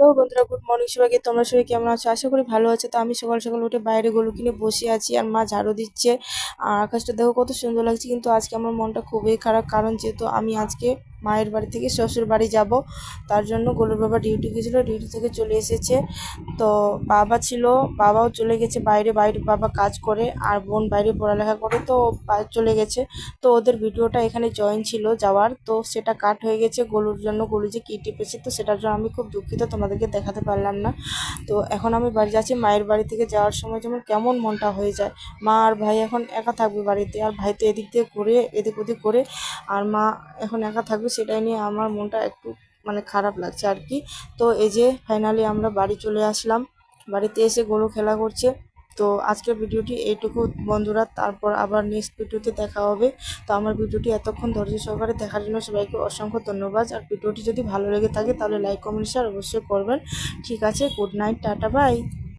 Hello বন্ধুরা, good morning সবাইকে। তোমরা সবাই কেমন আছো? আশা করি ভালো আছে। তো আমি সকাল সকাল উঠে বাইরে গরু কিনে বসে আছি, আর মা ঝাড়ু দিচ্ছে। আর আকাশটা দেখো কত সুন্দর লাগছে। কিন্তু আজকে আমার মনটা খুবই খারাপ, কারণ যেহেতু আমি আজকে মায়ের বাড়ি থেকে শ্বশুর বাড়ি যাব, তার জন্য গোলুর বাবা ডিউটি গেছিলো, ডিউটি থেকে চলে এসেছে। তো বাবা ছিল, বাবাও চলে গেছে বাইরে। বাইরে বাবা কাজ করে, আর বোন বাইরে পড়ালেখা করে, তো চলে গেছে। তো ওদের ভিডিওটা এখানে জয়েন ছিল যাওয়ার, তো সেটা কাট হয়ে গেছে গলুর জন্য। গলু যে কী টিপেছে, তো সেটার জন্য আমি খুব দুঃখিত, তোমাদেরকে দেখাতে পারলাম না। তো এখন আমি বাড়ি যাচ্ছি। মায়ের বাড়ি থেকে যাওয়ার সময় যেমন কেমন মনটা হয়ে যায়। মা আর ভাই এখন একা থাকবে বাড়িতে, আর ভাই তো এদিক দিয়ে ঘুরে এদিক ওদিক করে, আর মা এখন একা থাকবে, সেটাই নিয়ে আমার মনটা একটু খারাপ লাগছে আর কি। তো এই যে ফাইনালি আমরা বাড়ি চলে আসলাম। বাড়িতে এসে গরু খেলা করছে। তো আজকের ভিডিওটি এইটুকু বন্ধুরা, তারপর আবার নেক্সট ভিডিওতে দেখা হবে। তো আমার ভিডিওটি এতক্ষণ ধৈর্য সহকারে দেখার জন্য সবাইকে অসংখ্য ধন্যবাদ। আর ভিডিওটি যদি ভালো লেগে থাকে তাহলে লাইক কমেন্ট শেয়ার অবশ্যই করবেন। ঠিক আছে, গুড নাইট, টাটা, বাই।